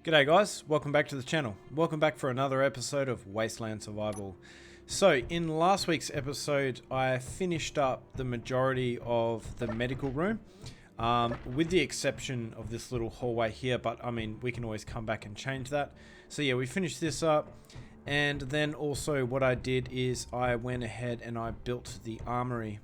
G'day guys, welcome back to the channel. Welcome back for another episode of Wasteland Survival. So in last week's episode I finished up the majority of the medical room, with the exception of this little hallway here, but I mean we can always come back and change that. So yeah, we finished this up, and then also what I did is I went ahead and I built the armory.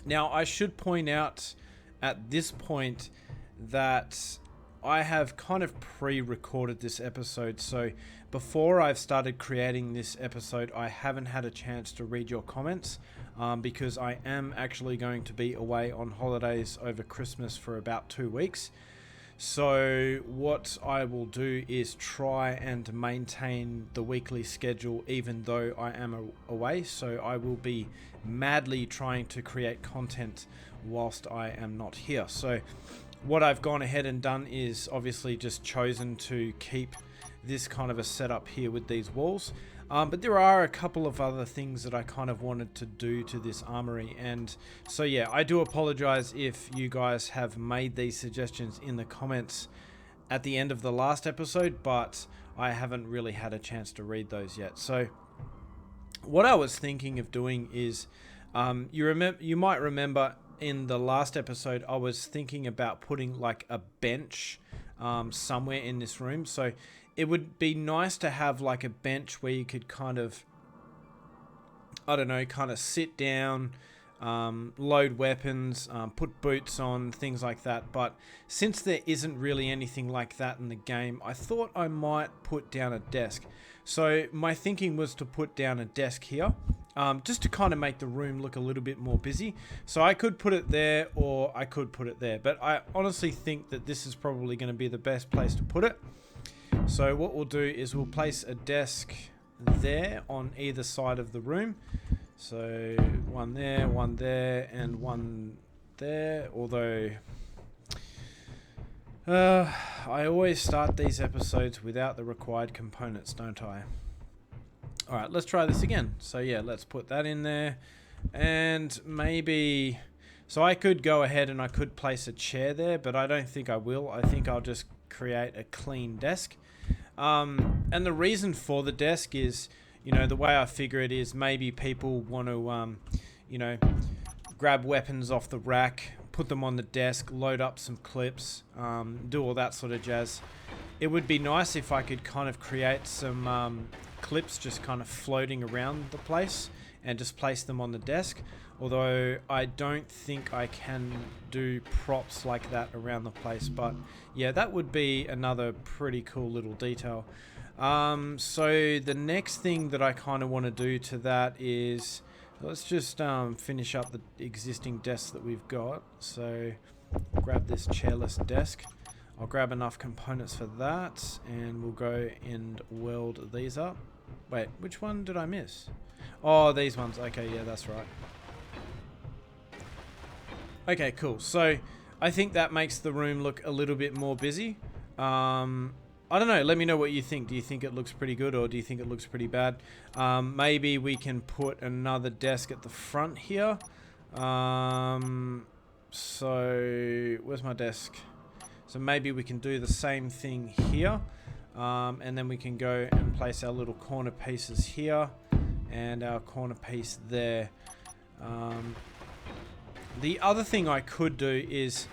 Now I should point out at this point that I have kind of pre-recorded this episode, so before I've started creating this episode I haven't had a chance to read your comments, because I am actually going to be away on holidays over Christmas for about 2 weeks. So what I will do is try and maintain the weekly schedule even though I am away, so I will be madly trying to create content whilst I am not here. So what I've gone ahead and done is obviously just chosen to keep this kind of a setup here with these walls. But there are a couple of other things that I kind of wanted to do to this armory. And so yeah, I do apologize if you guys have made these suggestions in the comments at the end of the last episode, but I haven't really had a chance to read those yet. So what I was thinking of doing is, you might remember in the last episode I was thinking about putting like a bench somewhere in this room. So it would be nice to have like a bench where you could kind of, I don't know, kind of sit down, load weapons, put boots on, things like that. But since there isn't really anything like that in the game, I thought I might put down a desk. So my thinking was to put down a desk here, just to kind of make the room look a little bit more busy. So I could put it there or I could put it there, but I honestly think that this is probably going to be the best place to put it. So what we'll do is we'll place a desk there on either side of the room. So one there, and one there, although I always start these episodes without the required components, don't I? Alright, let's try this again. So yeah, let's put that in there. And maybe, so I could go ahead and I could place a chair there, but I don't think I will. I think I'll just create a clean desk. And the reason for the desk is, you know, the way I figure it is maybe people want to, you know, grab weapons off the rack, put them on the desk, load up some clips, do all that sort of jazz. It would be nice if I could kind of create some clips just kind of floating around the place and just place them on the desk, although I don't think I can do props like that around the place. But yeah, that would be another pretty cool little detail. So the next thing that I kind of want to do to that is, let's just finish up the existing desks that we've got. So grab this chairless desk. I'll grab enough components for that, and we'll go and weld these up. Wait, which one did I miss? Oh, these ones. Okay, yeah, that's right. Okay, cool. So I think that makes the room look a little bit more busy. I don't know. Let me know what you think. Do you think it looks pretty good, or do you think it looks pretty bad? Maybe we can put another desk at the front here. So where's my desk? So maybe we can do the same thing here. And then we can go and place our little corner pieces here and our corner piece there. The other thing I could do is,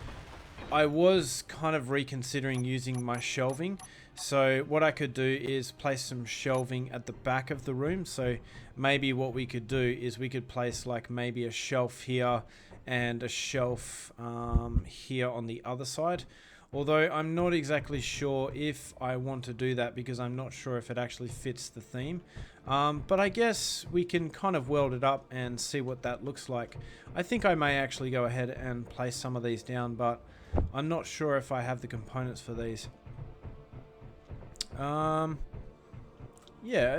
I was kind of reconsidering using my shelving. So what I could do is place some shelving at the back of the room. So maybe what we could do is we could place like maybe a shelf here and a shelf here on the other side. Although I'm not exactly sure if I want to do that, because I'm not sure if it actually fits the theme. But I guess we can kind of weld it up and see what that looks like. I think I may actually go ahead and place some of these down, but I'm not sure if I have the components for these. Yeah,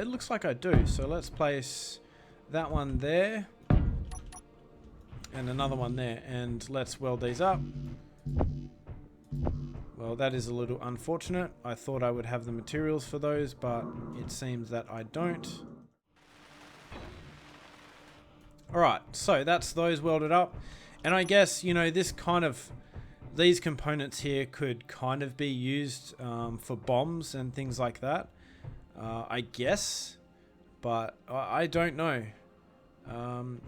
it looks like I do. So let's place that one there and another one there, and let's weld these up. Well, that is a little unfortunate. I thought I would have the materials for those, but it seems that I don't. Alright, so that's those welded up. And I guess, you know, this kind of these components here could kind of be used for bombs and things like that, I guess, but I don't know.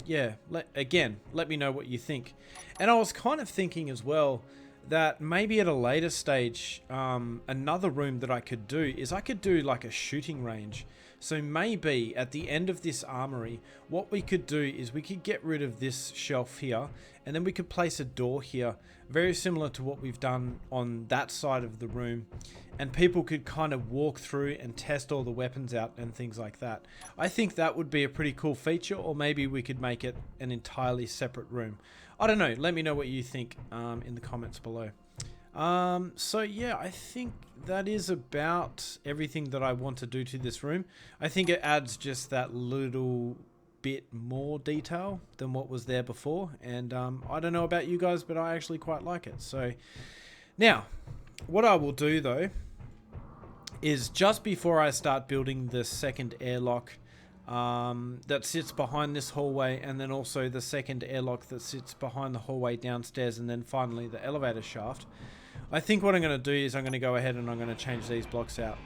Yeah, let me know what you think. And I was kind of thinking as well that maybe at a later stage, another room that I could do is I could do like a shooting range. So maybe at the end of this armory, what we could do is we could get rid of this shelf here, and then we could place a door here, very similar to what we've done on that side of the room, and people could kind of walk through and test all the weapons out and things like that. I think that would be a pretty cool feature, or maybe we could make it an entirely separate room. I don't know, let me know what you think in the comments below. So yeah, I think that is about everything that I want to do to this room. I think it adds just that little bit more detail than what was there before, and I don't know about you guys, but I actually quite like it. So now what I will do though is, just before I start building the second airlock that sits behind this hallway, and then also the second airlock that sits behind the hallway downstairs, and then finally the elevator shaft, I think what I'm going to do is I'm going to go ahead and I'm going to change these blocks out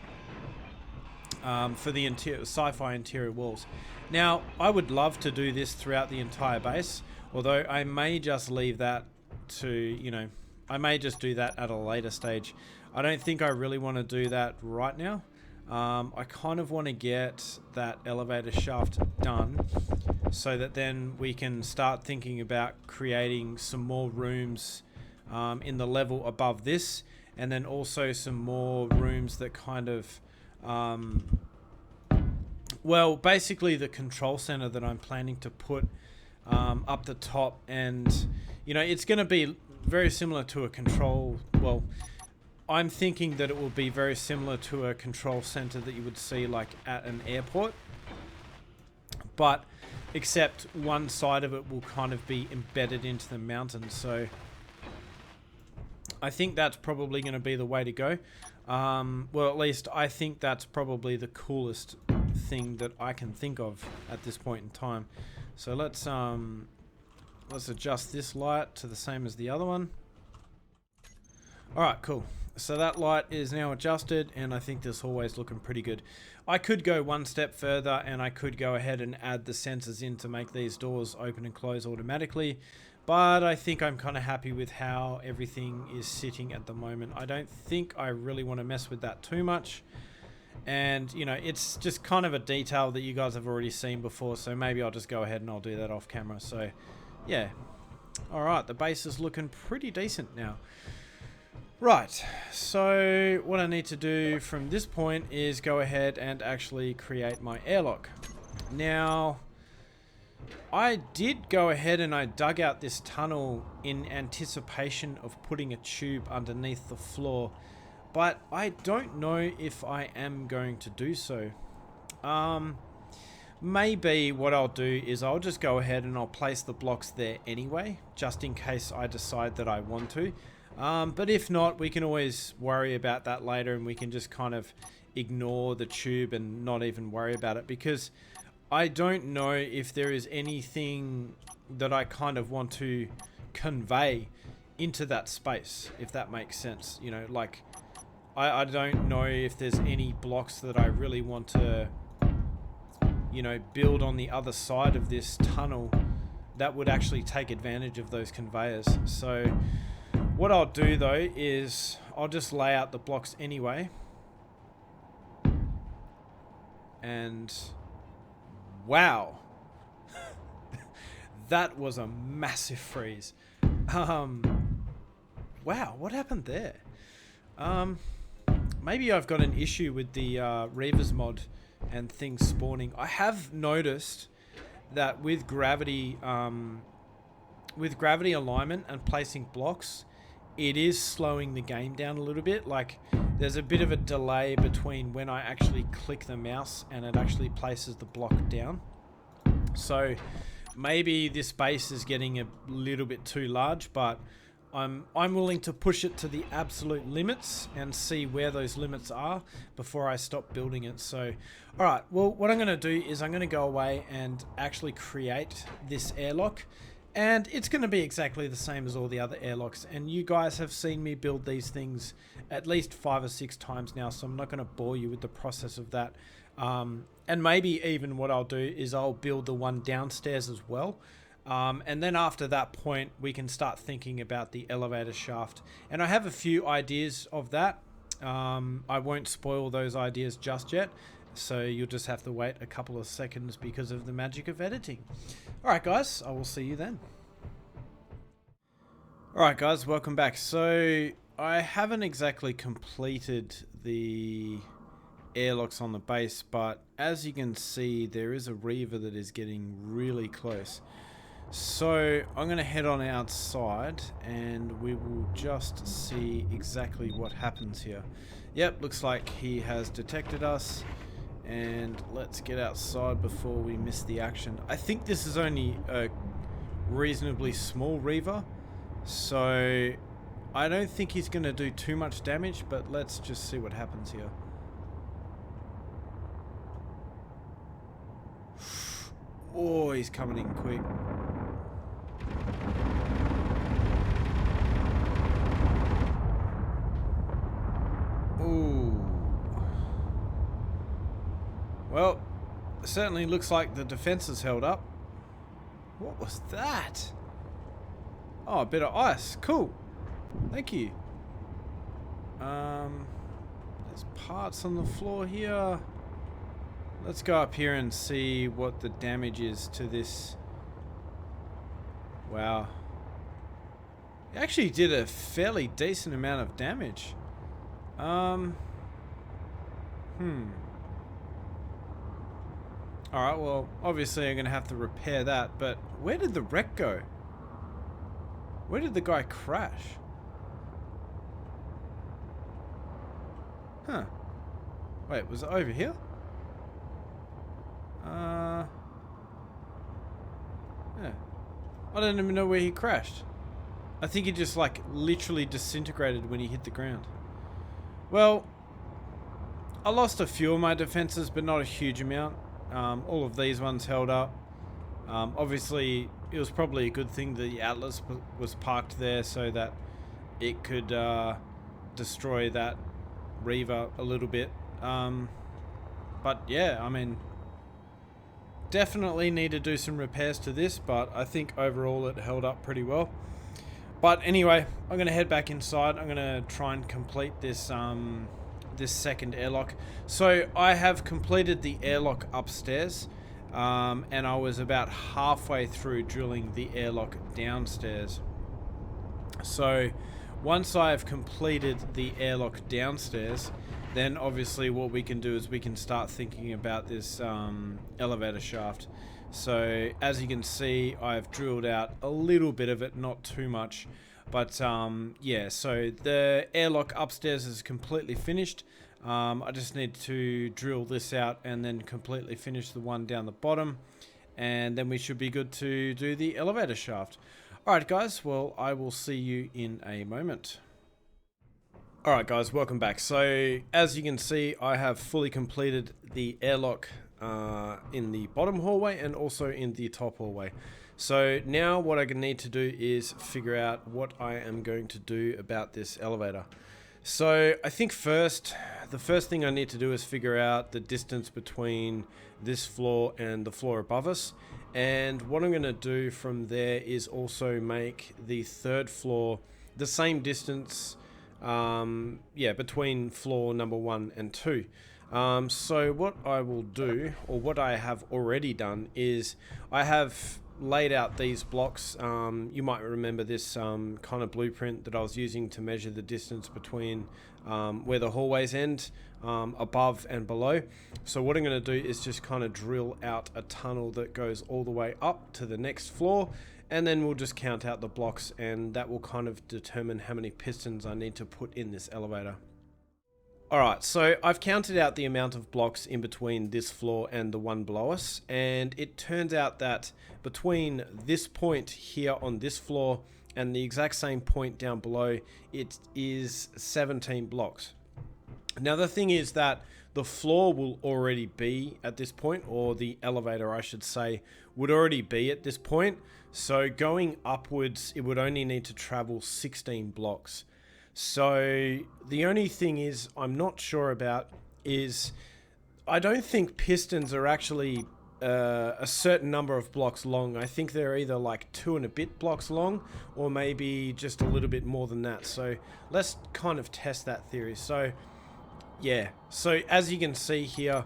for the sci-fi interior walls. Now, I would love to do this throughout the entire base, although I may just leave that to, you know, I may just do that at a later stage. I don't think I really want to do that right now. I kind of want to get that elevator shaft done so that then we can start thinking about creating some more rooms in the level above this, and then also some more rooms that kind of well, basically the control center that I'm planning to put up the top, and you know, it's going to be very similar to a control, well, I'm thinking that it will be very similar to a control center that you would see like at an airport, but except one side of it will kind of be embedded into the mountain. So I think that's probably going to be the way to go. Well, at least I think that's probably the coolest thing that I can think of at this point in time. So let's adjust this light to the same as the other one. Alright, cool. So that light is now adjusted, and I think this hallway's looking pretty good. I could go one step further, and I could go ahead and add the sensors in to make these doors open and close automatically, but I think I'm kind of happy with how everything is sitting at the moment. I don't think I really want to mess with that too much, and you know, it's just kind of a detail that you guys have already seen before, so maybe I'll just go ahead and I'll do that off camera. So yeah, alright, the base is looking pretty decent now. Right, so what I need to do from this point is go ahead and actually create my airlock. Now, I did go ahead and I dug out this tunnel in anticipation of putting a tube underneath the floor, but I don't know if I am going to do so. Maybe what I'll do is I'll just go ahead and I'll place the blocks there anyway, just in case I decide that I want to. But if not, we can always worry about that later, and we can just kind of ignore the tube and not even worry about it, because I don't know if there is anything that I kind of want to convey into that space, if that makes sense. You know, like, I don't know if there's any blocks that I really want to, you know, build on the other side of this tunnel that would actually take advantage of those conveyors. So what I'll do though is I'll just lay out the blocks anyway, and wow, that was a massive freeze. Wow, what happened there? Maybe I've got an issue with the Reavers mod and things spawning. I have noticed that with gravity alignment and placing blocks, it is slowing the game down a little bit. Like, there's a bit of a delay between when I actually click the mouse and it actually places the block down. So maybe this base is getting a little bit too large, but I'm willing to push it to the absolute limits and see where those limits are before I stop building it. So, alright, well, what I'm going to do is I'm going to go away and actually create this airlock, And it's going to be exactly the same as all the other airlocks. And you guys have seen me build these things at least 5 or 6 times now, so I'm not going to bore you with the process of that. And maybe even what I'll do is I'll build the one downstairs as well. And then after that point, we can start thinking about the elevator shaft. And I have a few ideas of that. I won't spoil those ideas just yet. So you'll just have to wait a couple of seconds because of the magic of editing. Alright guys, I will see you then. Alright guys, welcome back. So I haven't exactly completed the airlocks on the base, but as you can see, there is a reaver that is getting really close. So I'm going to head on outside and we will just see exactly what happens here. Yep, looks like he has detected us. And let's get outside before we miss the action. I think this is only a reasonably small reaver, so I don't think he's going to do too much damage, but let's just see what happens here. Oh, he's coming in quick. Ooh. Well, it certainly looks like the defense is held up. What was that? Oh, a bit of ice. Cool. Thank you. There's parts on the floor here. Let's go up here and see what the damage is to this. Wow. It actually did a fairly decent amount of damage. Alright, well, obviously I'm going to have to repair that, but where did the wreck go? Where did the guy crash? Huh. Wait, was it over here? Yeah. I don't even know where he crashed. I think he just, like, literally disintegrated when he hit the ground. Well, I lost a few of my defenses, but not a huge amount. All of these ones held up. Obviously, it was probably a good thing that the Atlas was parked there so that it could destroy that Reaver a little bit. But yeah, I mean, definitely need to do some repairs to this, but I think overall it held up pretty well. But anyway, I'm going to head back inside. I'm going to try and complete this this second airlock. So I have completed the airlock upstairs, and I was about halfway through drilling the airlock downstairs. So once I've completed the airlock downstairs, then obviously what we can do is we can start thinking about this elevator shaft. So as you can see, I've drilled out a little bit of it, not too much. But yeah, so the airlock upstairs is completely finished. I just need to drill this out and then completely finish the one down the bottom. And then we should be good to do the elevator shaft. Alright guys, well I will see you in a moment. Alright guys, welcome back. So as you can see, I have fully completed the airlock in the bottom hallway and also in the top hallway. So now what I need to do is figure out what I am going to do about this elevator. So I think the first thing I need to do is figure out the distance between this floor and the floor above us. And what I'm going to do from there is also make the third floor the same distance, yeah, between floor number 1 and 2. So what I will do, or what I have already done, is I have laid out these blocks. You might remember this kind of blueprint that I was using to measure the distance between where the hallways end, above and below. So what I'm going to do is just kind of drill out a tunnel that goes all the way up to the next floor, and then we'll just count out the blocks, and that will kind of determine how many pistons I need to put in this elevator. Alright, so I've counted out the amount of blocks in between this floor and the one below us, and it turns out that between this point here on this floor and the exact same point down below, it is 17 blocks. Now the thing is that the floor will already be at this point, or the elevator I should say would already be at this point. So going upwards, it would only need to travel 16 blocks. So the only thing is I'm not sure about is I don't think pistons are actually a certain number of blocks long. I think they're either like 2 and a bit blocks long, or maybe just a little bit more than that. So let's kind of test that theory. So yeah, so as you can see here,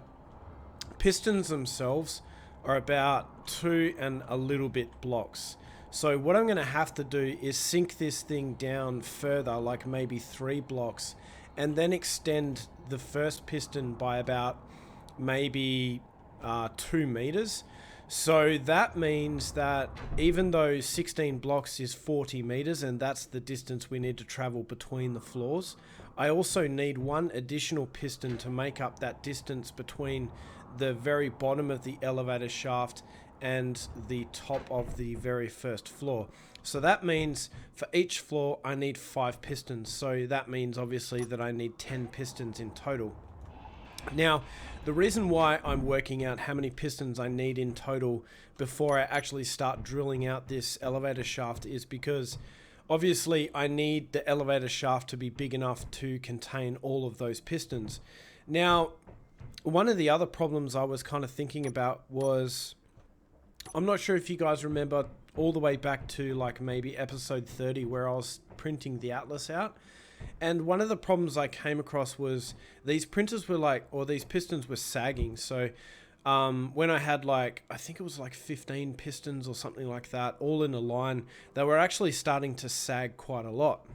pistons themselves are about 2 and a little bit blocks. So what I'm going to have to do is sink this thing down further, like maybe 3 blocks, and then extend the first piston by about maybe 2 meters. So that means that even though 16 blocks is 40 meters, and that's the distance we need to travel between the floors, I also need 1 additional piston to make up that distance between the very bottom of the elevator shaft and the top of the very first floor. So that means for each floor I need 5 pistons. So that means obviously that I need 10 pistons in total. Now, the reason why I'm working out how many pistons I need in total before I actually start drilling out this elevator shaft is because obviously I need the elevator shaft to be big enough to contain all of those pistons. Now, one of the other problems I was kind of thinking about was, I'm not sure if you guys remember all the way back to like maybe episode 30 where I was printing the Atlas out. And one of the problems I came across was these printers were like, or these pistons were sagging. So when I had like, I think it was like 15 pistons or something like that, all in a line, they were actually starting to sag quite a lot.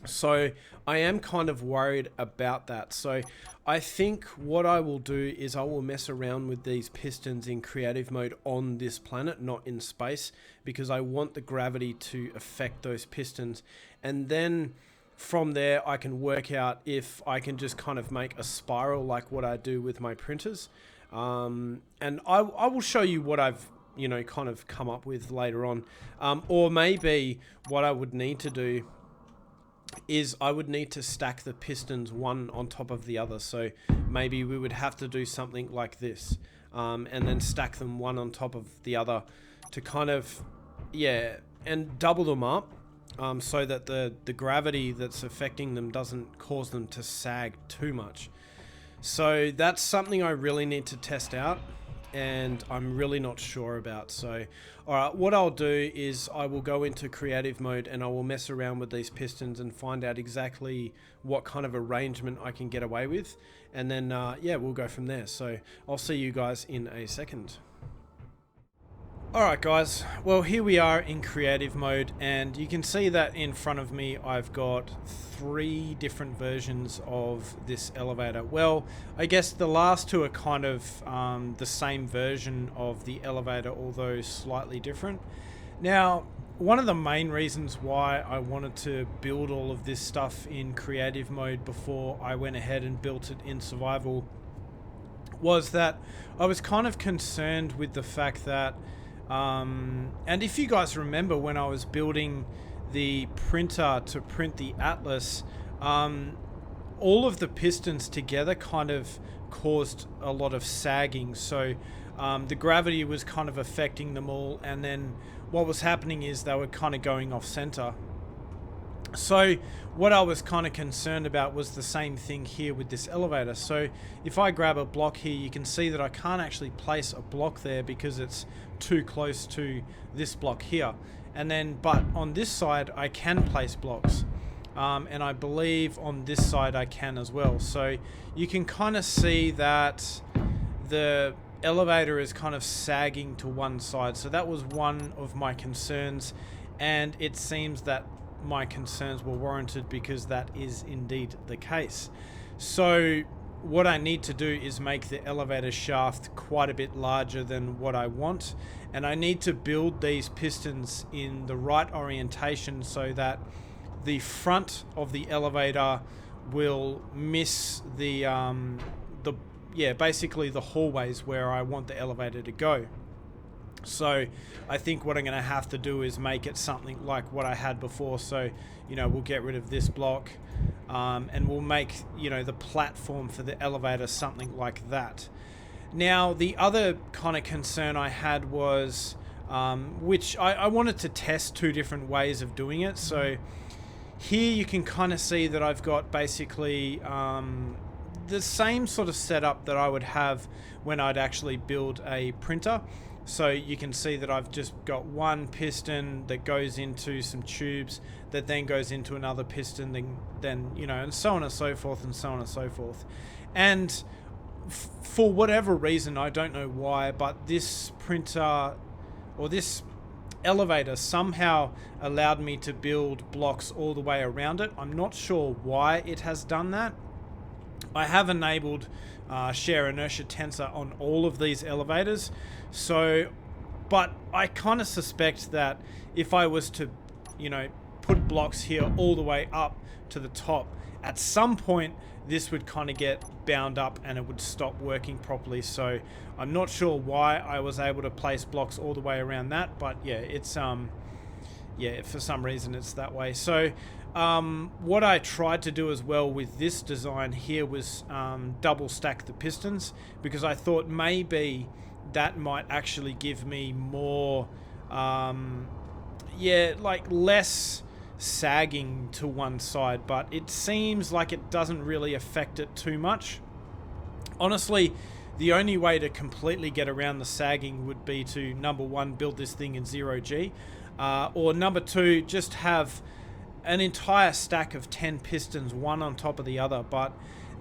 So I am kind of worried about that. So I think what I will do is I will mess around with these pistons in creative mode on this planet, not in space, because I want the gravity to affect those pistons. And then from there, I can work out if I can just kind of make a spiral like what I do with my printers. And I will show you what I've, you know, kind of come up with later on. Or maybe what I would need to do is I would need to stack the pistons one on top of the other. So maybe we would have to do something like this, and then stack them one on top of the other to kind of, yeah, and double them up. So that the gravity that's affecting them doesn't cause them to sag too much. So that's something I really need to test out, and I'm really not sure about. So alright, what I'll do is I will go into creative mode and I will mess around with these pistons and find out exactly what kind of arrangement I can get away with, and then yeah, we'll go from there. So I'll see you guys in a second. Alright guys, well here we are in creative mode, and you can see that in front of me I've got 3 different versions of this elevator. Well, I guess the last 2 are kind of the same version of the elevator, although slightly different. Now, one of the main reasons why I wanted to build all of this stuff in creative mode before I went ahead and built it in survival was that I was kind of concerned with the fact that and if you guys remember when I was building the printer to print the Atlas, all of the pistons together kind of caused a lot of sagging. So the gravity was kind of affecting them all, and then what was happening is they were kind of going off center. So what I was kind of concerned about was the same thing here with this elevator. So if I grab a block here, you can see that I can't actually place a block there because it's too close to this block here. And then, but on this side, I can place blocks. And I believe on this side I can as well. So you can kind of see that the elevator is kind of sagging to one side. So that was one of my concerns, and it seems that my concerns were warranted because that is indeed the case. So what I need to do is make the elevator shaft quite a bit larger than what I want, and I need to build these pistons in the right orientation so that the front of the elevator will miss the basically the hallways where I want the elevator to go. So I think what I'm going to have to do is make it something like what I had before. So, you know, we'll get rid of this block, and we'll make, you know, the platform for the elevator something like that. Now, the other kind of concern I had was, which I wanted to test two different ways of doing it. So here you can kind of see that I've got basically the same sort of setup that I would have when I'd actually build a printer. So you can see that I've just got one piston that goes into some tubes that then goes into another piston, then you know, and so on and so forth and so on and so forth. And for whatever reason, I don't know why, but this printer or this elevator somehow allowed me to build blocks all the way around it. I'm not sure why it has done that. I have enabled share inertia tensor on all of these elevators, so but I kind of suspect that if I was to, you know, put blocks here all the way up to the top, at some point this would kind of get bound up and it would stop working properly. So I'm not sure why I was able to place blocks all the way around that, but yeah, it's yeah, for some reason it's that way. So what I tried to do as well with this design here was double stack the pistons, because I thought maybe that might actually give me more yeah, like less sagging to one side, but it seems like it doesn't really affect it too much. Honestly, the only way to completely get around the sagging would be to, number one, build this thing in 0G, or number two, just have an entire stack of 10 pistons, one on top of the other, but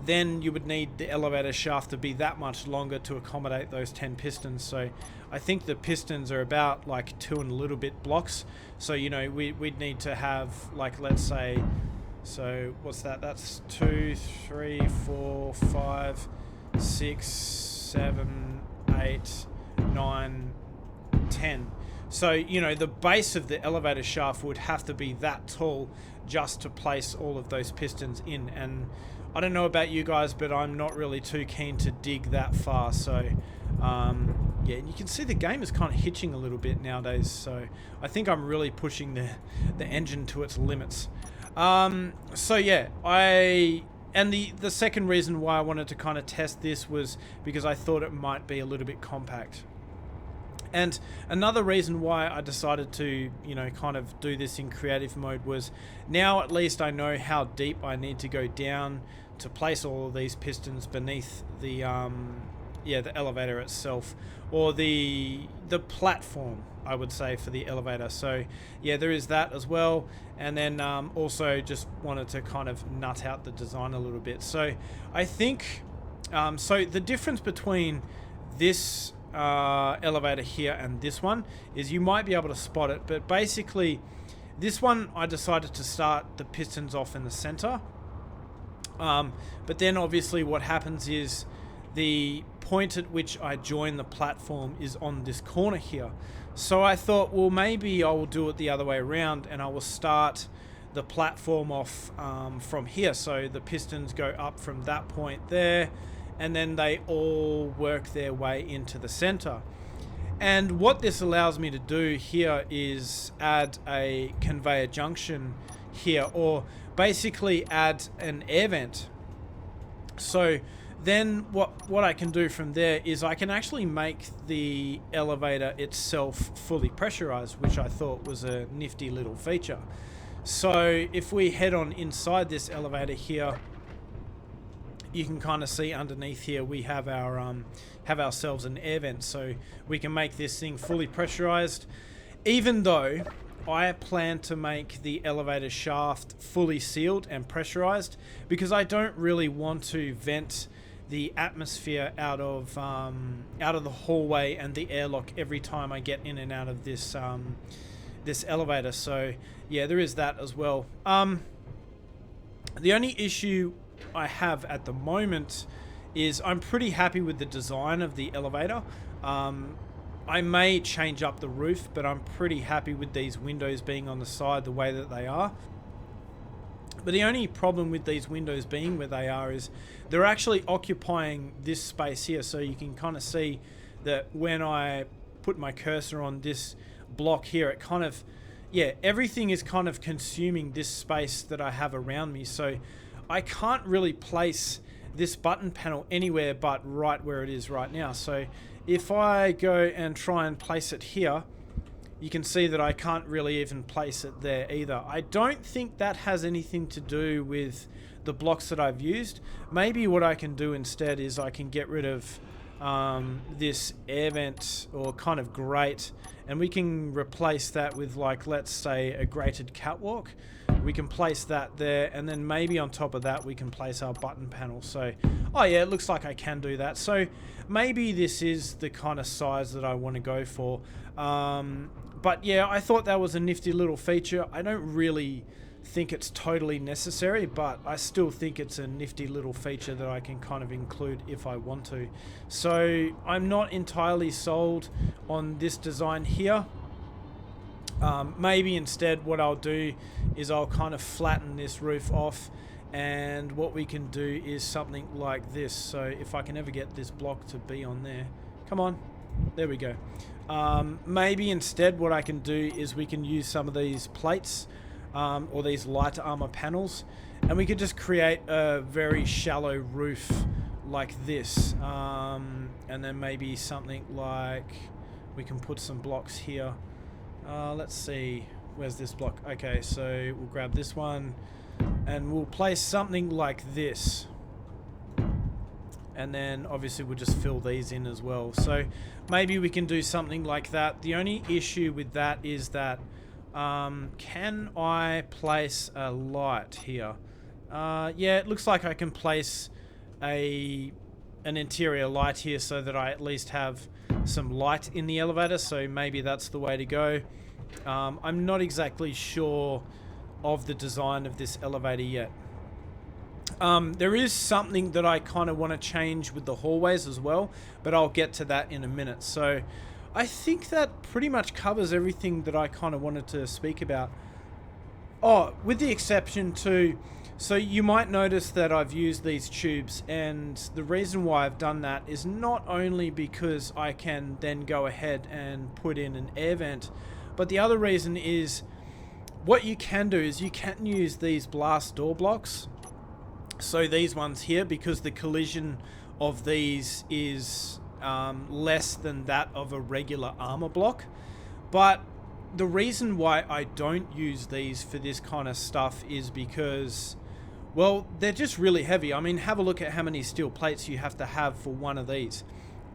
then you would need the elevator shaft to be that much longer to accommodate those 10 pistons. So I think the pistons are about like 2 and a little bit blocks. So, you know, we'd need to have, like, let's say, so what's that? That's 2, 3, 4, 5, 6, 7, 8, 9, 10. So, you know, the base of the elevator shaft would have to be that tall just to place all of those pistons in. And I don't know about you guys, but I'm not really too keen to dig that far. So, yeah, and you can see the game is kind of hitching a little bit nowadays. So I think I'm really pushing the engine to its limits. So yeah, and the second reason why I wanted to kind of test this was because I thought it might be a little bit compact. And another reason why I decided to, you know, kind of do this in creative mode was now at least I know how deep I need to go down to place all of these pistons beneath the yeah, the elevator itself, or the platform, I would say, for the elevator. So yeah, there is that as well. And then also just wanted to kind of nut out the design a little bit. So I think so the difference between this elevator here and this one is, you might be able to spot it, but basically this one I decided to start the pistons off in the center, but then obviously what happens is the point at which I join the platform is on this corner here. So I thought, well, maybe I will do it the other way around and I will start the platform off from here. So the pistons go up from that point there, and then they all work their way into the center. And what this allows me to do here is add a conveyor junction here, or basically add an air vent. So then what I can do from there is I can actually make the elevator itself fully pressurized, which I thought was a nifty little feature. So if we head on inside this elevator here, you can kind of see underneath here we have our have ourselves an air vent, so we can make this thing fully pressurized, even though I plan to make the elevator shaft fully sealed and pressurized, because I don't really want to vent the atmosphere out of the hallway and the airlock every time I get in and out of this this elevator. So yeah, there is that as well. The only issue I have at the moment is I'm pretty happy with the design of the elevator. I may change up the roof, but I'm pretty happy with these windows being on the side the way that they are. But the only problem with these windows being where they are is they're actually occupying this space here. So you can kind of see that when I put my cursor on this block here, it kind of, yeah, everything is kind of consuming this space that I have around me. So I can't really place this button panel anywhere but right where it is right now. So if I go and try and place it here, you can see that I can't really even place it there either. I don't think that has anything to do with the blocks that I've used. Maybe what I can do instead is I can get rid of this air vent or kind of grate, and we can replace that with, like, let's say a grated catwalk. We can place that there, and then maybe on top of that we can place our button panel. So, oh yeah, it looks like I can do that. So maybe this is the kind of size that I want to go for. But yeah, I thought that was a nifty little feature. I don't really think it's totally necessary, but I still think it's a nifty little feature that I can kind of include if I want to. So I'm not entirely sold on this design here. Maybe instead what I'll do is I'll kind of flatten this roof off, and what we can do is something like this. So if I can ever get this block to be on there, come on, there we go. Maybe instead what I can do is we can use some of these plates or these light armor panels, and we could just create a very shallow roof like this, and then maybe something like we can put some blocks here. Let's see, where's this block? Okay, so we'll grab this one and we'll place something like this, and then obviously we'll just fill these in as well. So maybe we can do something like that. The only issue with that is that can I place a light here? Yeah, it looks like I can place an interior light here so that I at least have some light in the elevator. So maybe that's the way to go. I'm not exactly sure of the design of this elevator yet. There is something that I kind of want to change with the hallways as well, but I'll get to that in a minute. So I think that pretty much covers everything that I kind of wanted to speak about. Oh, with the exception to, so you might notice that I've used these tubes, and the reason why I've done that is not only because I can then go ahead and put in an air vent, but the other reason is what you can do is you can use these blast door blocks. So these ones here, because the collision of these is less than that of a regular armor block. But the reason why I don't use these for this kind of stuff is because, well, they're just really heavy. I mean, have a look at how many steel plates you have to have for one of these.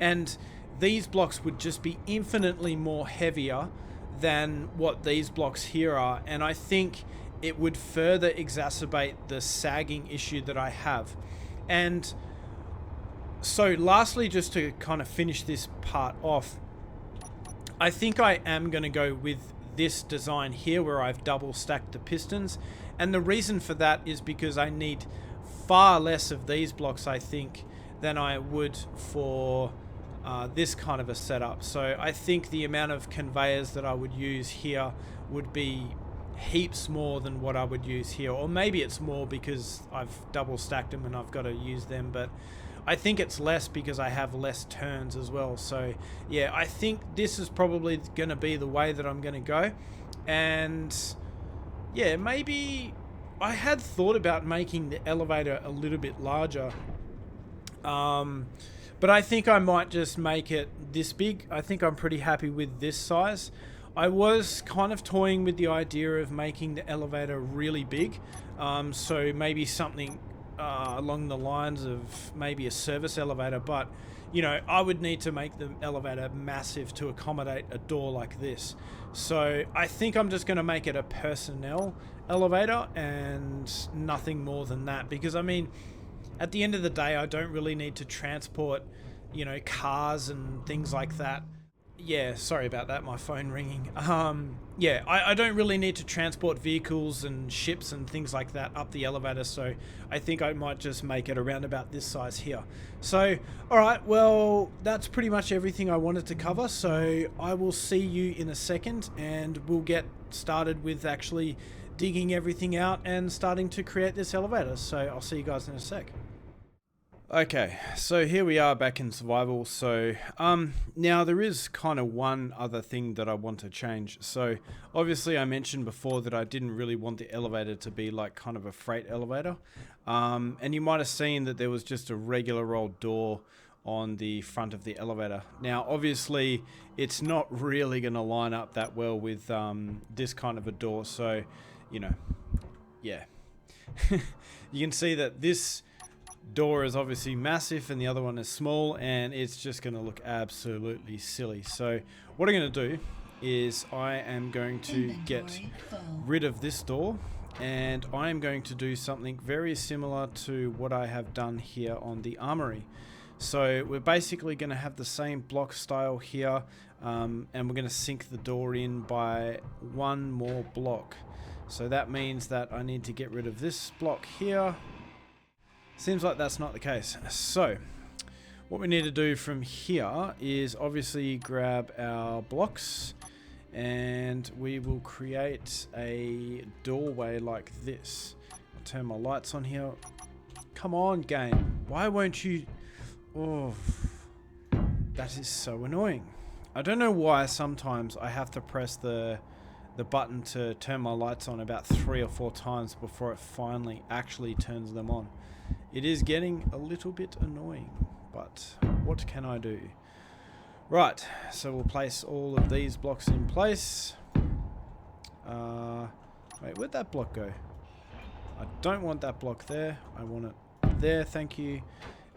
And these blocks would just be infinitely more heavier than what these blocks here are. And I think it would further exacerbate the sagging issue that I have. And so lastly, just to kind of finish this part off, I think I am going to go with this design here where I've double stacked the pistons. And the reason for that is because I need far less of these blocks, I think, than I would for this kind of a setup. So I think the amount of conveyors that I would use here would be heaps more than what I would use here. Or maybe it's more because I've double stacked them and I've got to use them, but I think it's less because I have less turns as well. So yeah, I think this is probably going to be the way that I'm going to go. And yeah, maybe I had thought about making the elevator a little bit larger, but I think I might just make it this big. I think I'm pretty happy with this size. I was kind of toying with the idea of making the elevator really big, so maybe something along the lines of maybe a service elevator, but you know, I would need to make the elevator massive to accommodate a door like this. So I think I'm just going to make it a personnel elevator and nothing more than that, because I mean, at the end of the day, I don't really need to transport, you know, cars and things like that. Yeah, sorry about that, my phone ringing. Yeah, I don't really need to transport vehicles and ships and things like that up the elevator, so I think I might just make it around about this size here. So, alright, well, that's pretty much everything I wanted to cover, so I will see you in a second, and we'll get started with actually digging everything out and starting to create this elevator. So I'll see you guys in a sec. Okay, so here we are back in survival. So now there is kind of one other thing that I want to change. So obviously I mentioned before that I didn't really want the elevator to be like kind of a freight elevator, and you might have seen that there was just a regular old door on the front of the elevator. Now obviously it's not really going to line up that well with this kind of a door, so you know, yeah. You can see that this door is obviously massive and the other one is small, and it's just going to look absolutely silly. So what I'm going to do is I am going to get rid of this door, and I am going to do something very similar to what I have done here on the Armory. So we're basically going to have the same block style here, and we're going to sink the door in by one more block. So that means that I need to get rid of this block here. Seems like that's not the case. So what we need to do from here is obviously grab our blocks, and we will create a doorway like this. I'll turn my lights on here. Come on, game. Why won't you? Oh, that is so annoying. I don't know why sometimes I have to press the button to turn my lights on about 3 or 4 times before it finally actually turns them on. It is getting a little bit annoying, but what can I do? Right, so we'll place all of these blocks in place. Wait, where'd that block go? I don't want that block there. I want it there, thank you.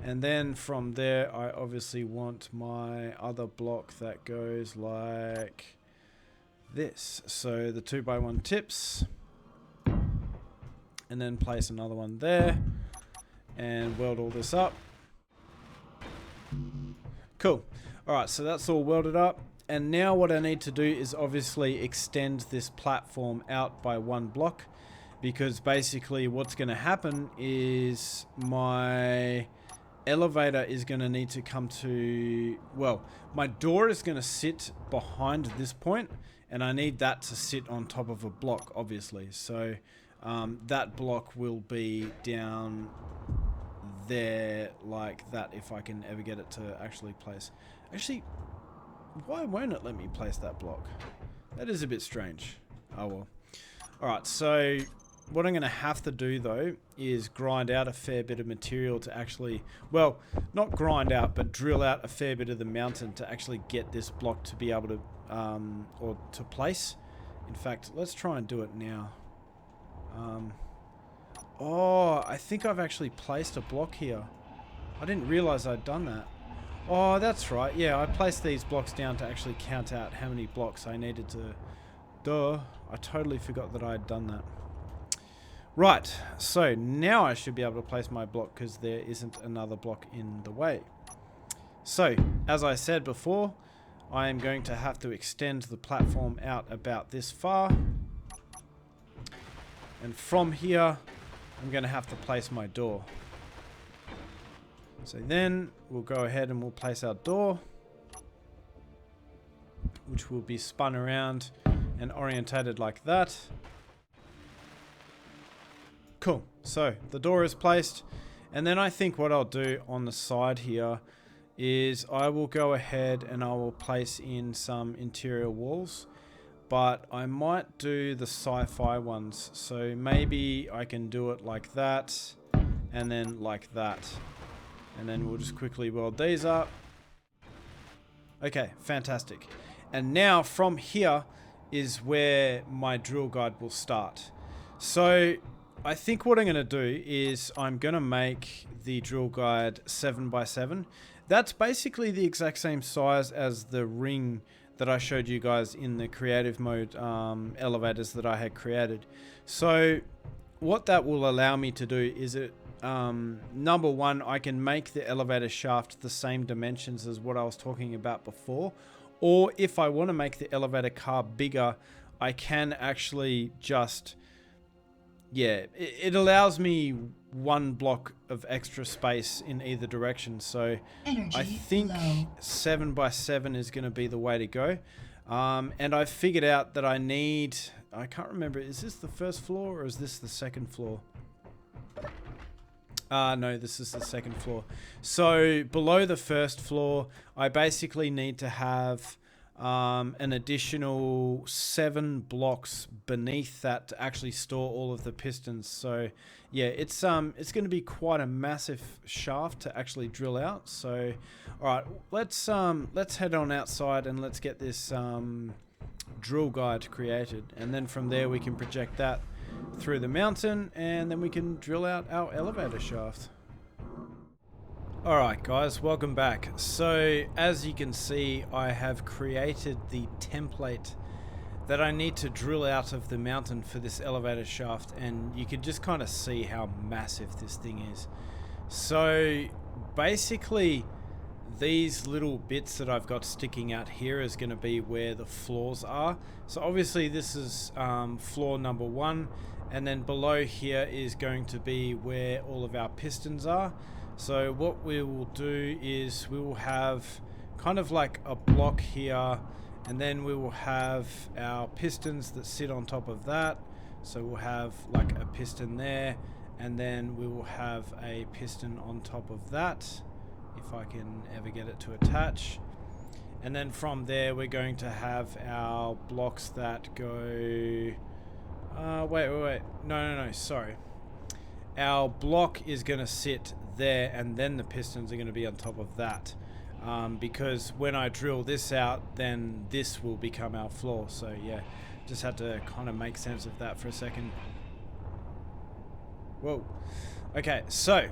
And then from there, I obviously want my other block that goes like this. So the 2x1 tips, and then place another one there. And weld all this up. Cool. Alright, so that's all welded up. And now what I need to do is obviously extend this platform out by one block. Because basically what's going to happen is my elevator is going to need to come to... Well, my door is going to sit behind this point. And I need that to sit on top of a block, obviously. So that block will be down there like that, if I can ever get it to actually place. Actually, why won't it let me place that block? That is a bit strange. Oh well. Alright, so what I'm going to have to do though is grind out a fair bit of material to actually, well, not grind out, but drill out a fair bit of the mountain to actually get this block to be able to, or to place. In fact, let's try and do it now. Oh, I think I've actually placed a block here. I didn't realize I'd done that. Oh, that's right. Yeah, I placed these blocks down to actually count out how many blocks I needed to... Duh. I totally forgot that I had done that. Right, so now I should be able to place my block because there isn't another block in the way. So, as I said before, I am going to have to extend the platform out about this far. And from here, I'm going to have to place my door. So then we'll go ahead and we'll place our door, which will be spun around and orientated like that. Cool. So the door is placed, and then I think what I'll do on the side here is I will go ahead and I will place in some interior walls. But I might do the sci-fi ones. So maybe I can do it like that. And then like that. And then we'll just quickly weld these up. Okay, fantastic. And now from here is where my drill guide will start. So I think what I'm going to do is I'm going to make the drill guide 7x7. That's basically the exact same size as the ring that I showed you guys in the creative mode elevators that I had created. So what that will allow me to do is number one, I can make the elevator shaft the same dimensions as what I was talking about before. Or if I want to make the elevator car bigger, I can actually just, yeah, it allows me one block of extra space in either direction. So I think 7x7 is going to be the way to go. And I figured out that I need, I can't remember, is this the first floor or is this the second floor? No, this is the second floor. So below the first floor, I basically need to have an additional 7 blocks beneath that to actually store all of the pistons. So yeah, it's going to be quite a massive shaft to actually drill out. So all right, let's head on outside and let's get this drill guide created, and then from there we can project that through the mountain, and then we can drill out our elevator shaft. Alright guys, welcome back. So as you can see, I have created the template that I need to drill out of the mountain for this elevator shaft, and you can just kind of see how massive this thing is. So basically these little bits that I've got sticking out here is going to be where the floors are. So obviously this is floor number 1, and then below here is going to be where all of our pistons are. So what we will do is we will have kind of like a block here, and then we will have our pistons that sit on top of that. So we'll have like a piston there, and then we will have a piston on top of that, if I can ever get it to attach. And then from there we're going to have our blocks that go wait, no, sorry. Our block is going to sit there, and then the pistons are going to be on top of that, because when I drill this out, then this will become our floor. So yeah, just had to kind of make sense of that for a second. Whoa. Okay, so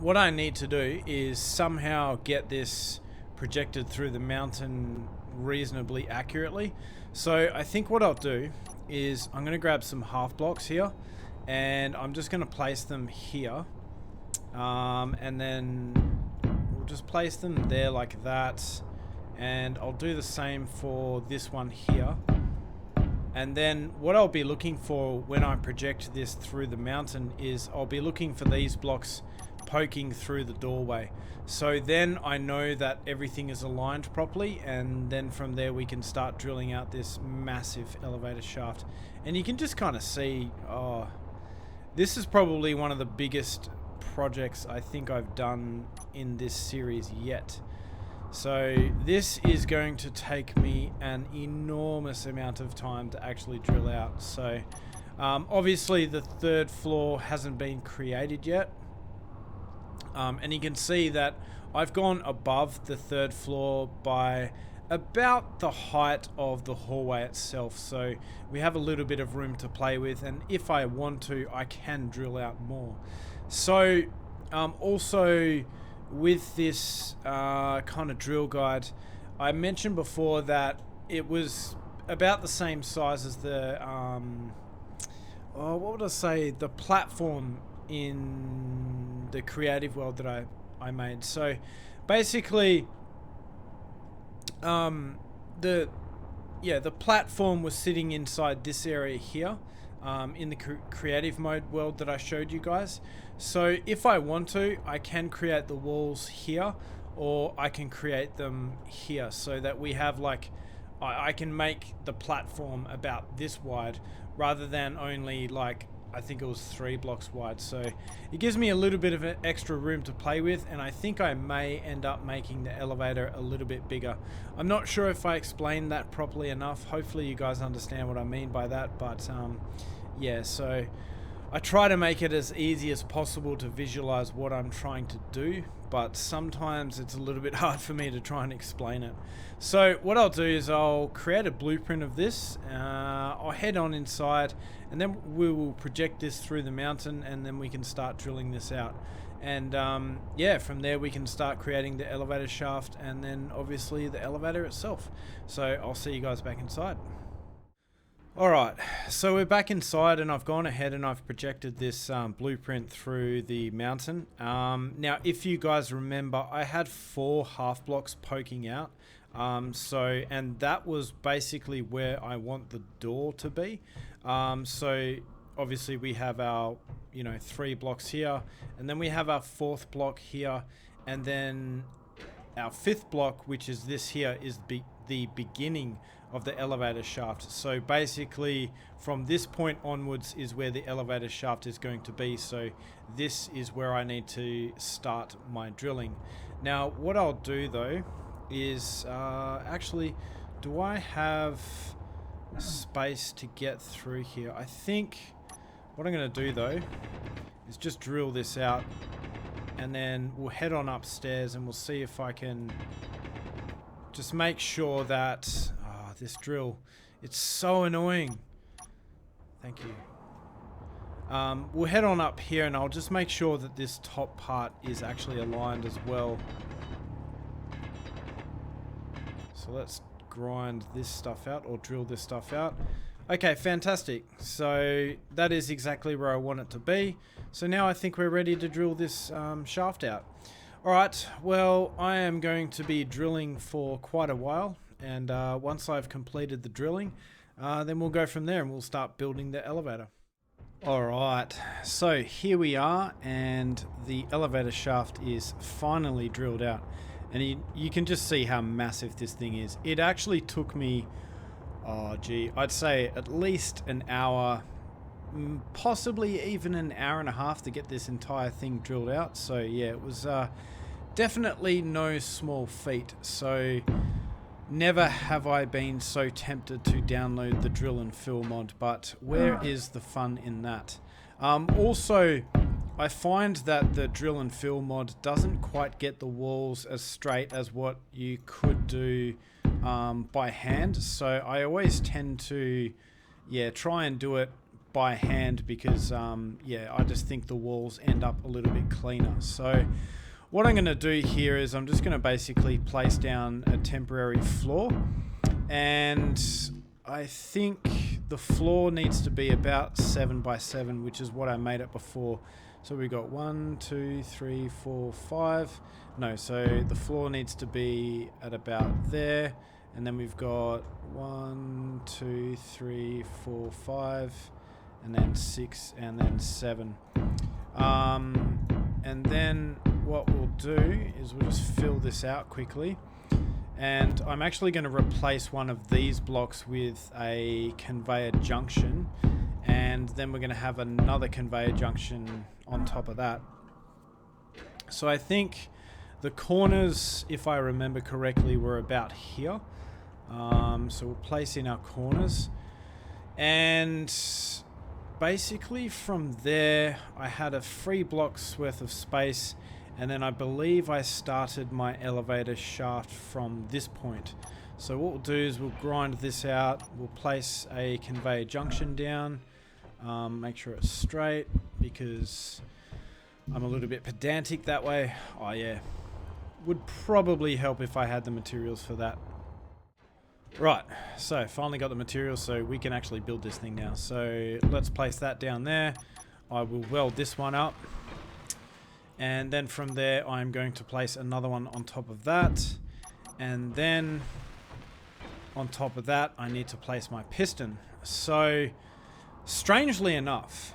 what I need to do is somehow get this projected through the mountain reasonably accurately. So I think what I'll do is I'm going to grab some half blocks here, and I'm just going to place them here, and then we'll just place them there like that, and I'll do the same for this one here. And then what I'll be looking for when I project this through the mountain is I'll be looking for these blocks poking through the doorway. So then I know that everything is aligned properly, and then from there we can start drilling out this massive elevator shaft. And you can just kind of see, oh, this is probably one of the biggest projects I think I've done in this series yet. So this is going to take me an enormous amount of time to actually drill out. So obviously the third floor hasn't been created yet. And you can see that I've gone above the third floor by about the height of the hallway itself. So we have a little bit of room to play with, and if I want to, I can drill out more. So also with this kind of drill guide, I mentioned before that it was about the same size as the what would I say, the platform in the creative world that I made. So basically the platform was sitting inside this area here, in the creative mode world that I showed you guys. So if I want to, I can create the walls here, or I can create them here, so that we have like, I can make the platform about this wide rather than only like, I think it was 3 blocks wide. So it gives me a little bit of extra room to play with, and I think I may end up making the elevator a little bit bigger. I'm not sure if I explained that properly enough. Hopefully you guys understand what I mean by that, but yeah, so I try to make it as easy as possible to visualize what I'm trying to do, but sometimes it's a little bit hard for me to try and explain it. So what I'll do is I'll create a blueprint of this, I'll head on inside, and then we will project this through the mountain, and then we can start drilling this out. And yeah, from there we can start creating the elevator shaft, and then obviously the elevator itself. So I'll see you guys back inside. Alright, so we're back inside, and I've gone ahead and I've projected this blueprint through the mountain. Now if you guys remember, I had 4 half blocks poking out, and that was basically where I want the door to be. So obviously we have our 3 blocks here, and then we have our 4th block here, and then our 5th block, which is this here, is the beginning of the elevator shaft. So basically from this point onwards is where the elevator shaft is going to be. So this is where I need to start my drilling. Now what I'll do though is actually, do I have space to get through here? I think what I'm going to do though is just drill this out, and then we'll head on upstairs and we'll see if I can just make sure that this drill, it's so annoying. Thank you. We'll head on up here and I'll just make sure that this top part is actually aligned as well. So let's grind this stuff out, or drill this stuff out. Okay, fantastic. So that is exactly where I want it to be. So now I think we're ready to drill this shaft out. Alright, well, I am going to be drilling for quite a while, and once I've completed the drilling, then we'll go from there and we'll start building the elevator. Alright, so here we are, and the elevator shaft is finally drilled out. And you can just see how massive this thing is. It actually took me, I'd say at least an hour, possibly even an hour and a half to get this entire thing drilled out. So yeah, it was definitely no small feat. So never have I been so tempted to download the drill and fill mod, but where is the fun in that? Also, I find that the drill and fill mod doesn't quite get the walls as straight as what you could do by hand. So I always tend to, try and do it by hand because, I just think the walls end up a little bit cleaner. So what I'm going to do here is I'm just going to basically place down a temporary floor, and I think the floor needs to be about 7 by 7, which is what I made it before. So we got 1, 2, 3, 4, 5. No, so the floor needs to be at about there. And then we've got 1, 2, 3, 4, 5, and then 6, and then 7. And then what we'll do is we'll just fill this out quickly. And I'm actually going to replace one of these blocks with a conveyor junction. And then we're going to have another conveyor junction on top of that. So I think the corners, if I remember correctly, were about here. So we'll place in our corners. And basically from there, I had a 3 blocks worth of space. And then I believe I started my elevator shaft from this point. So what we'll do is we'll grind this out. We'll place a conveyor junction down. Make sure it's straight because I'm a little bit pedantic that way. Oh yeah, would probably help if I had the materials for that. Right, so finally got the materials so we can actually build this thing now. So let's place that down there. I will weld this one up. And then from there I'm going to place another one on top of that. And then on top of that I need to place my piston. So strangely enough,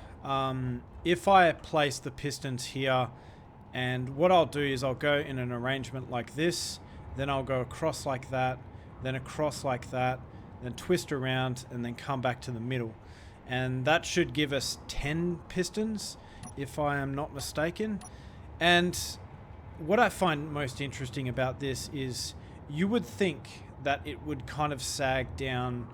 if I place the pistons here, and what I'll do is I'll go in an arrangement like this, then I'll go across like that, then across like that, then twist around and then come back to the middle. And that should give us 10 pistons if I am not mistaken. And what I find most interesting about this is you would think that it would kind of sag down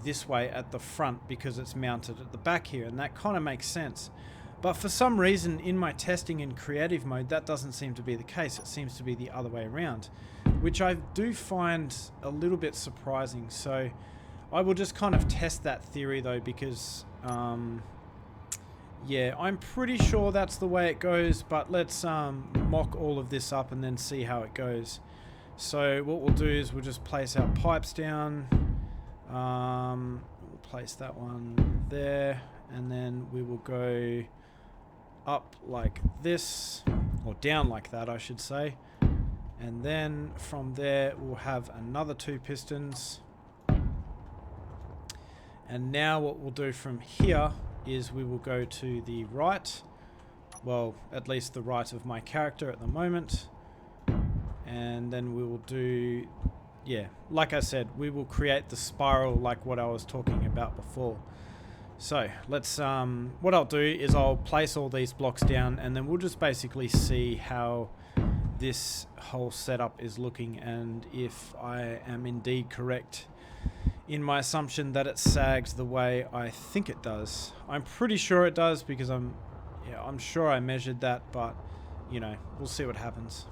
this way at the front because it's mounted at the back here, and that kind of makes sense. But for some reason in my testing in creative mode that doesn't seem to be the case. It seems to be the other way around, which I do find a little bit surprising. So I will just kind of test that theory though, because yeah, I'm pretty sure that's the way it goes, but let's mock all of this up and then see how it goes. So what we'll do is we'll just place our pipes down. We'll place that one there, and then we will go up like this, or down like that I should say, and then from there we'll have another 2 pistons. And now what we'll do from here is we will go to the right, well at least the right of my character at the moment, and then we will do yeah, like I said, we will create the spiral like what I was talking about before. So let's, what I'll do is I'll place all these blocks down, and then we'll just basically see how this whole setup is looking, and if I am indeed correct in my assumption that it sags the way I think it does. I'm pretty sure it does, because I'm sure I measured that, but you know, we'll see what happens.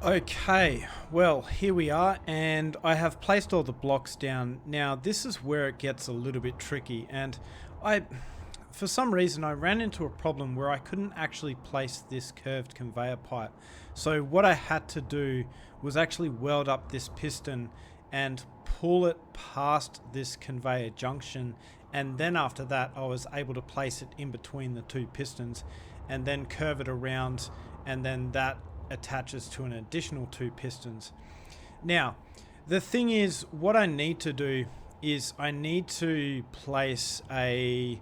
Okay, well, here we are, and I have placed all the blocks down. Now, this is where it gets a little bit tricky, and for some reason, I ran into a problem where I couldn't actually place this curved conveyor pipe. So what I had to do was actually weld up this piston and pull it past this conveyor junction, and then after that I was able to place it in between the two pistons and then curve it around, and then that attaches to an additional two pistons. Now the thing is, what I need to do is I need to place a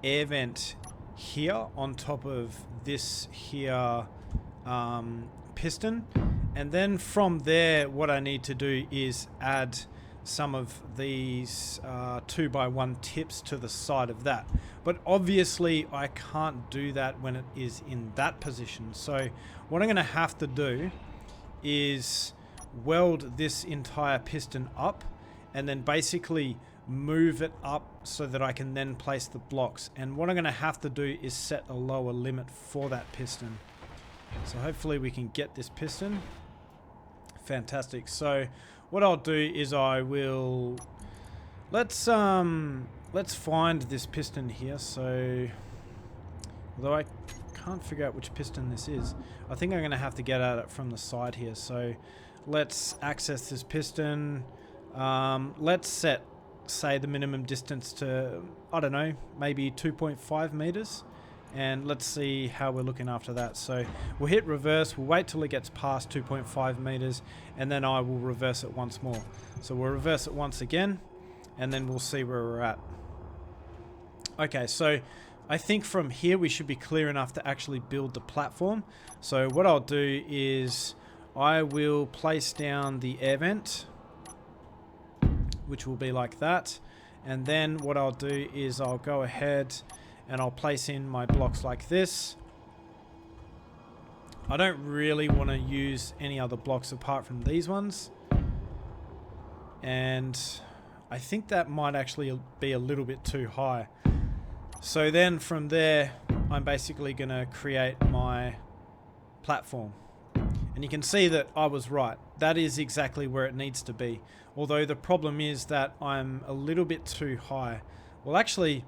air vent here on top of this here piston, and then from there what I need to do is add some of these 2x1 tips to the side of that, but obviously I can't do that when it is in that position. So what I'm going to have to do is weld this entire piston up and then basically move it up so that I can then place the blocks, and what I'm going to have to do is set a lower limit for that piston. So hopefully we can get this piston. Fantastic. So what I'll do is I will, let's find this piston here. So although I can't figure out which piston this is, I think I'm going to have to get at it from the side here. So let's access this piston. Let's set, say, the minimum distance to, I don't know, maybe 2.5 meters. And let's see how we're looking after that. So we'll hit reverse, we'll wait till it gets past 2.5 meters, and then I will reverse it once more. So we'll reverse it once again, and then we'll see where we're at. Okay, so I think from here we should be clear enough to actually build the platform. So what I'll do is I will place down the air vent, which will be like that. And then what I'll do is I'll go ahead and I'll place in my blocks like this. I don't really want to use any other blocks apart from these ones. And I think that might actually be a little bit too high. So then from there, I'm basically going to create my platform. And you can see that I was right. That is exactly where it needs to be. Although the problem is that I'm a little bit too high. Well, actually,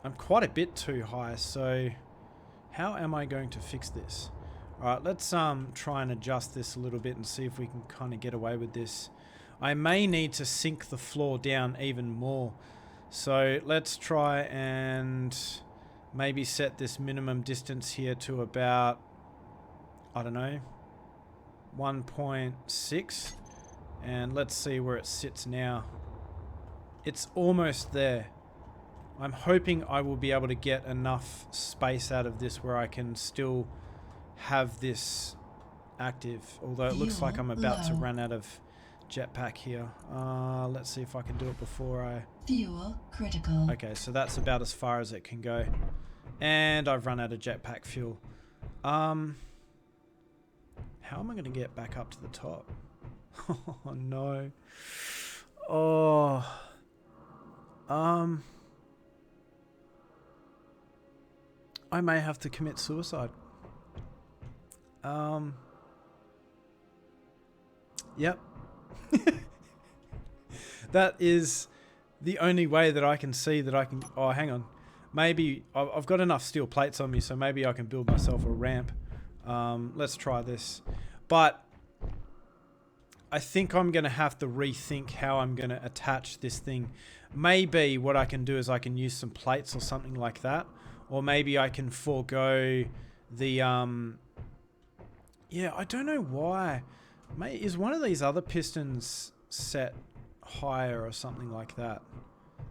I'm quite a bit too high, so how am I going to fix this? Alright, let's try and adjust this a little bit and see if we can kind of get away with this. I may need to sink the floor down even more. So let's try and maybe set this minimum distance here to about, I don't know, 1.6. And let's see where it sits now. It's almost there. I'm hoping I will be able to get enough space out of this where I can still have this active, although it looks like I'm about to run out of jetpack here. Let's see if I can do it before I... Fuel critical. Okay, so that's about as far as it can go. And I've run out of jetpack fuel. How am I going to get back up to the top? Oh, no. Oh... I may have to commit suicide. Yep. That is the only way that I can see that I can... Oh, hang on. Maybe I've got enough steel plates on me, so maybe I can build myself a ramp. Let's try this. But I think I'm going to have to rethink how I'm going to attach this thing. Maybe what I can do is I can use some plates or something like that. Or maybe I can forego the, yeah, I don't know why. Is one of these other pistons set higher or something like that?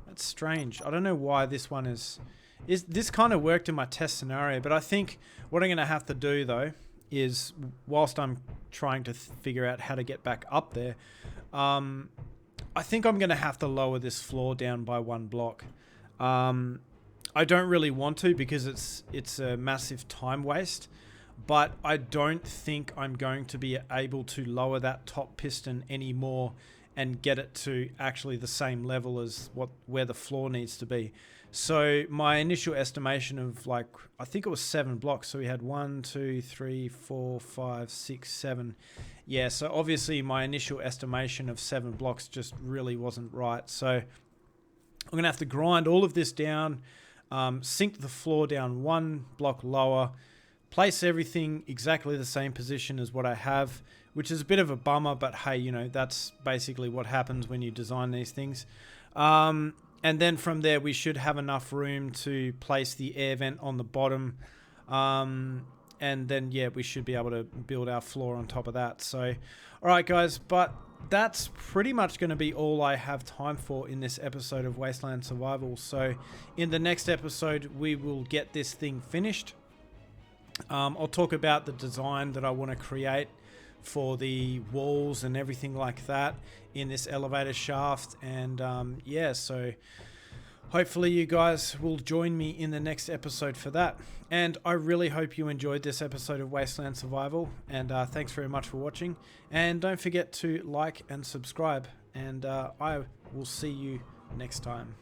That's strange. I don't know why this one is... This kind of worked in my test scenario, but I think what I'm going to have to do, though, is whilst I'm trying to figure out how to get back up there, I think I'm going to have to lower this floor down by 1 block. I don't really want to because it's a massive time waste, but I don't think I'm going to be able to lower that top piston anymore and get it to actually the same level as where the floor needs to be. So my initial estimation of, like, I think it was 7 blocks. So we had 1, 2, 3, 4, 5, 6, 7. Yeah, so obviously my initial estimation of 7 blocks just really wasn't right. So I'm going to have to grind all of this down, sink the floor down 1 block lower, place everything exactly the same position as what I have, which is a bit of a bummer, but hey, you know, that's basically what happens when you design these things. And then from there, we should have enough room to place the air vent on the bottom. And then, yeah, we should be able to build our floor on top of that. So, all right, guys, but that's pretty much going to be all I have time for in this episode of Wasteland Survival. So in the next episode, we will get this thing finished. I'll talk about the design that I want to create for the walls and everything like that in this elevator shaft. And yeah, so hopefully you guys will join me in the next episode for that. And I really hope you enjoyed this episode of Wasteland Survival. And thanks very much for watching. And don't forget to like and subscribe. And I will see you next time.